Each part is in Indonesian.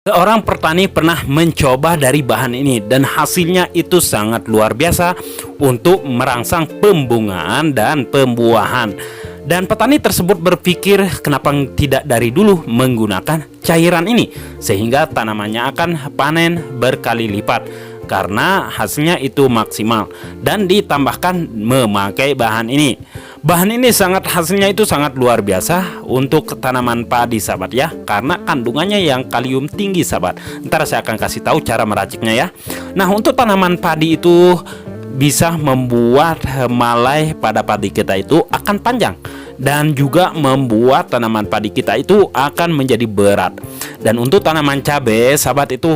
Seorang petani pernah mencoba dari bahan ini dan hasilnya itu sangat luar biasa untuk merangsang pembungaan dan pembuahan. Dan petani tersebut berpikir kenapa tidak dari dulu menggunakan cairan ini sehingga tanamannya akan panen berkali lipat karena hasilnya itu maksimal, dan ditambahkan memakai bahan ini. Bahan ini hasilnya itu sangat luar biasa untuk tanaman padi sahabat ya, karena kandungannya yang kalium tinggi sahabat. Ntar saya akan kasih tahu cara meraciknya ya. Nah, untuk tanaman padi itu bisa membuat helai pada padi kita itu akan panjang, dan juga membuat tanaman padi kita itu akan menjadi berat. Dan untuk tanaman cabai sahabat itu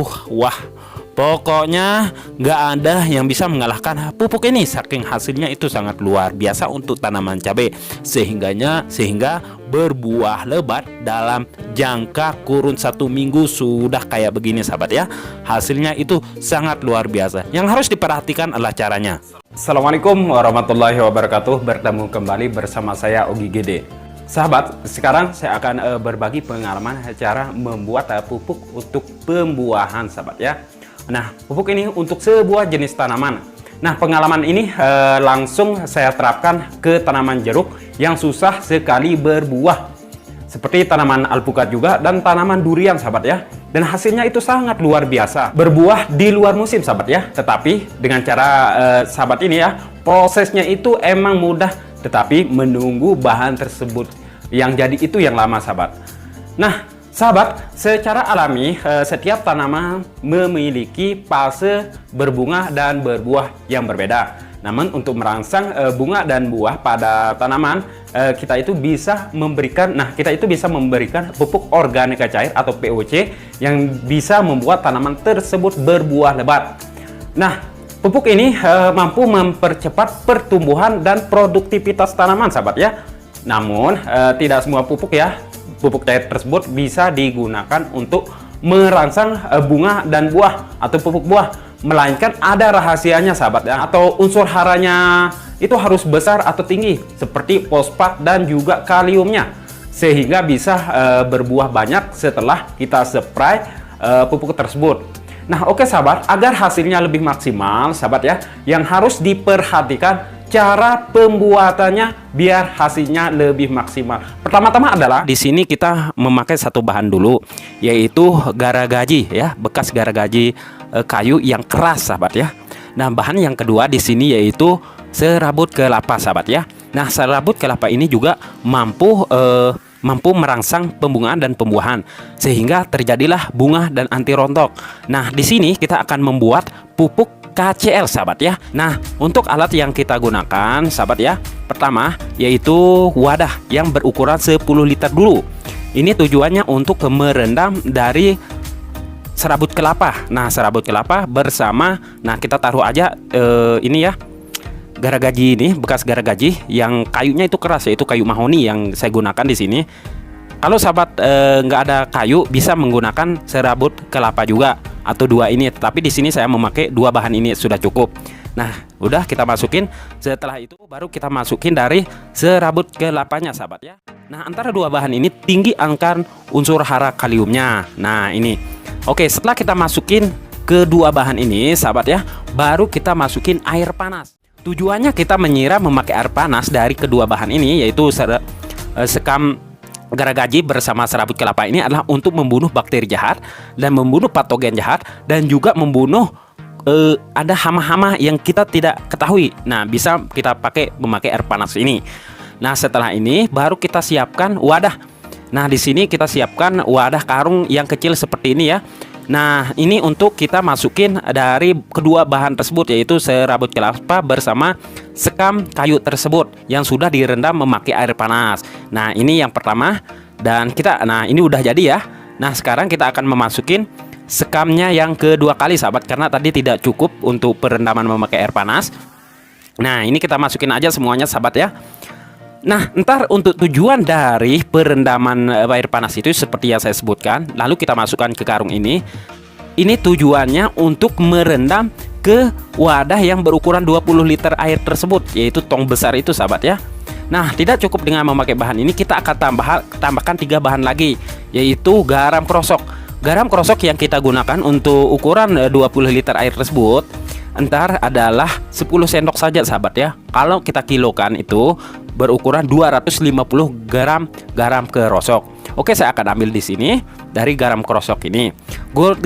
pokoknya nggak ada yang bisa mengalahkan pupuk ini, saking hasilnya itu sangat luar biasa untuk tanaman cabai, sehingga berbuah lebat dalam jangka kurun 1 minggu sudah kayak begini sahabat ya. Hasilnya itu sangat luar biasa. Yang harus diperhatikan adalah caranya. Assalamualaikum warahmatullahi wabarakatuh. Bertemu kembali bersama saya Ogi Gede. Sahabat, sekarang saya akan berbagi pengalaman cara membuat pupuk untuk pembuahan sahabat ya. Nah, pupuk ini untuk sebuah jenis tanaman. Nah, pengalaman ini langsung saya terapkan ke tanaman jeruk yang susah sekali berbuah, seperti tanaman alpukat juga dan tanaman durian sahabat ya. Dan hasilnya itu sangat luar biasa, berbuah di luar musim sahabat ya. Tetapi dengan cara sahabat ini ya, prosesnya itu emang mudah, tetapi menunggu bahan tersebut yang jadi itu yang lama sahabat. Nah sahabat, secara alami setiap tanaman memiliki fase berbunga dan berbuah yang berbeda. Namun untuk merangsang bunga dan buah pada tanaman, kita itu bisa memberikan pupuk organika cair atau POC yang bisa membuat tanaman tersebut berbuah lebat. Nah, pupuk ini mampu mempercepat pertumbuhan dan produktivitas tanaman sahabat ya. Namun tidak semua pupuk cair tersebut bisa digunakan untuk merangsang bunga dan buah atau pupuk buah, melainkan ada rahasianya sahabat ya, atau unsur haranya itu harus besar atau tinggi seperti fosfat dan juga kaliumnya, sehingga bisa berbuah banyak setelah kita spray pupuk tersebut. Nah oke sahabat, agar hasilnya lebih maksimal sahabat ya, yang harus diperhatikan cara pembuatannya biar hasilnya lebih maksimal. Pertama-tama adalah di sini kita memakai satu bahan dulu, yaitu garagaji ya, bekas garagaji kayu yang keras sahabat ya. Nah, bahan yang kedua di sini yaitu serabut kelapa sahabat ya. Nah, serabut kelapa ini juga mampu merangsang pembungaan dan pembuahan, sehingga terjadilah bunga dan anti rontok. Nah, di sini kita akan membuat pupuk KCL sahabat ya. Nah, untuk alat yang kita gunakan sahabat ya, pertama yaitu wadah yang berukuran 10 liter dulu. Ini tujuannya untuk merendam dari serabut kelapa. Nah, serabut kelapa bersama, nah kita taruh aja ini ya, garagaji ini, bekas garagaji yang kayunya itu keras, yaitu kayu mahoni yang saya gunakan di sini. Kalau sahabat nggak ada kayu, bisa menggunakan serabut kelapa juga atau dua ini, tetapi di sini saya memakai dua bahan ini sudah cukup. Nah, udah kita masukin. Setelah itu baru kita masukin dari serabut kelapanya sahabat ya. Nah, antara dua bahan ini tinggi angka unsur hara kaliumnya. Nah, ini. Oke, setelah kita masukin kedua bahan ini sahabat ya, baru kita masukin air panas. Tujuannya kita menyiram memakai air panas dari kedua bahan ini, yaitu sekam garagaji bersama serabut kelapa ini adalah untuk membunuh bakteri jahat dan membunuh patogen jahat, dan juga membunuh ada hama-hama yang kita tidak ketahui. Nah, bisa kita memakai air panas ini. Nah, setelah ini baru kita siapkan wadah. Nah, di sini kita siapkan wadah karung yang kecil seperti ini ya. Nah, ini untuk kita masukin dari kedua bahan tersebut, yaitu serabut kelapa bersama sekam kayu tersebut yang sudah direndam memakai air panas. Nah, ini yang pertama, dan nah ini udah jadi ya. Nah, sekarang kita akan memasukin sekamnya yang kedua kali sahabat, karena tadi tidak cukup untuk perendaman memakai air panas. Nah, ini kita masukin aja semuanya sahabat ya. Nah, ntar untuk tujuan dari perendaman air panas itu seperti yang saya sebutkan, lalu kita masukkan ke karung ini. Ini tujuannya untuk merendam ke wadah yang berukuran 20 liter air tersebut, yaitu tong besar itu sahabat ya. Nah, tidak cukup dengan memakai bahan ini, kita akan tambahkan 3 bahan lagi, yaitu garam krosok. garam krosok yang kita gunakan untuk ukuran 20 liter air tersebut entar adalah 10 sendok saja sahabat ya. Kalau kita kilokan itu berukuran 250 gram garam krosok. Oke, saya akan ambil di sini dari garam krosok ini.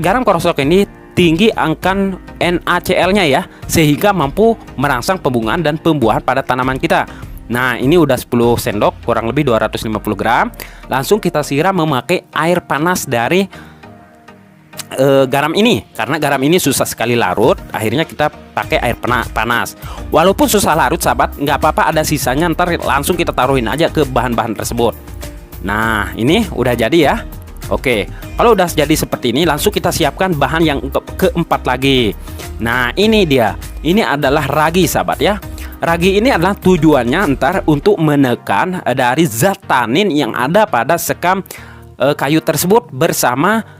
Garam krosok ini tinggi angka NaCl-nya ya, sehingga mampu merangsang pembungaan dan pembuahan pada tanaman kita. Nah, ini udah 10 sendok, kurang lebih 250 gram. Langsung kita siram memakai air panas dari garam ini, karena garam ini susah sekali larut. Akhirnya kita pakai air panas. Walaupun susah larut sahabat, nggak apa-apa, ada sisanya, ntar langsung kita taruhin aja ke bahan-bahan tersebut. Nah, ini udah jadi ya. Oke, kalau udah jadi seperti ini, langsung kita siapkan bahan yang keempat lagi. Nah, ini dia. Ini adalah ragi sahabat ya. Ragi ini adalah tujuannya ntar untuk menekan dari zat tanin yang ada pada sekam kayu tersebut bersama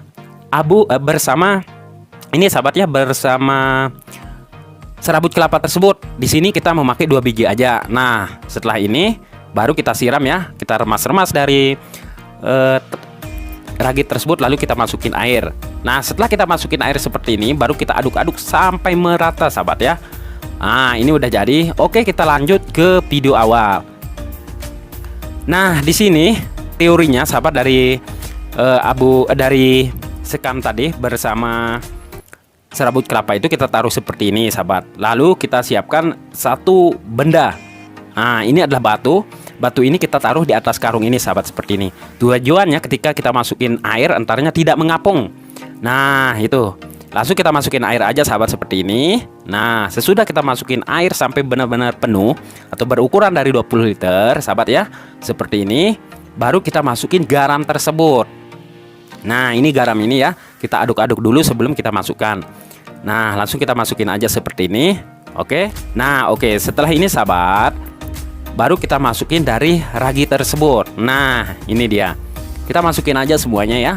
bersama ini sahabat ya, bersama serabut kelapa tersebut. Di sini kita memakai 2 biji aja. Nah, setelah ini baru kita siram ya, kita remas-remas dari ragi tersebut, lalu kita masukin air. Nah, setelah kita masukin air seperti ini, baru kita aduk-aduk sampai merata sahabat ya. Nah, ini udah jadi. Oke, kita lanjut ke video awal. Nah, di sini teorinya sahabat dari dari sekam tadi bersama serabut kelapa itu kita taruh seperti ini sahabat. Lalu kita siapkan satu benda. Nah, ini adalah batu. Batu ini kita taruh di atas karung ini sahabat, seperti ini. Tujuannya ketika kita masukin air entarnya tidak mengapung. Nah, itu. Langsung kita masukin air aja sahabat, seperti ini. Nah, sesudah kita masukin air sampai benar-benar penuh atau berukuran dari 20 liter sahabat ya, seperti ini, baru kita masukin garam tersebut. Nah, ini garam ini ya, kita aduk-aduk dulu sebelum kita masukkan. Nah, langsung kita masukin aja seperti ini. Oke. Nah, oke, setelah ini sahabat, baru kita masukin dari ragi tersebut. Nah, ini dia. Kita masukin aja semuanya ya.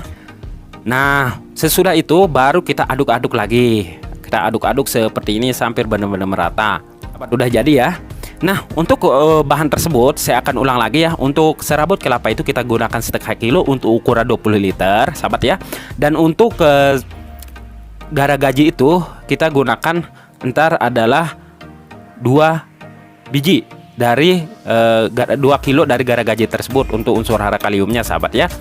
Nah, sesudah itu baru kita aduk-aduk lagi. Kita aduk-aduk seperti ini sampai benar-benar merata. Udah jadi ya. Nah, untuk bahan tersebut saya akan ulang lagi ya. Untuk serabut kelapa itu kita gunakan setengah kilo untuk ukuran 20 liter sahabat ya. Dan untuk garagaji itu kita gunakan entar adalah 2 biji dari 2 kilo dari garagaji tersebut untuk unsur hara kaliumnya sahabat ya.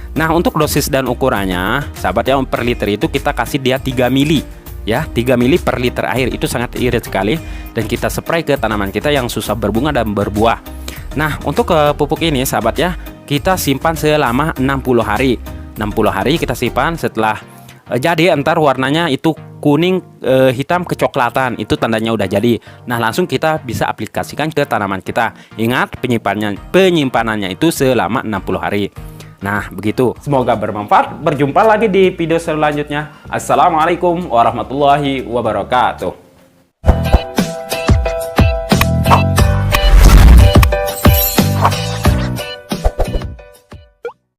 Nah, untuk dosis dan ukurannya sahabat ya, per liter itu kita kasih dia 3 mili ya, 3 mili per liter air. Itu sangat irit sekali, dan kita spray ke tanaman kita yang susah berbunga dan berbuah. Nah, untuk pupuk ini sahabat ya, kita simpan selama 60 hari. 60 hari kita simpan. Setelah jadi entar warnanya itu kuning hitam kecoklatan, itu tandanya udah jadi. Nah, langsung kita bisa aplikasikan ke tanaman kita. Ingat, penyimpanannya itu selama 60 hari. Nah, begitu. Semoga bermanfaat. Berjumpa lagi di video selanjutnya. Assalamualaikum warahmatullahi wabarakatuh.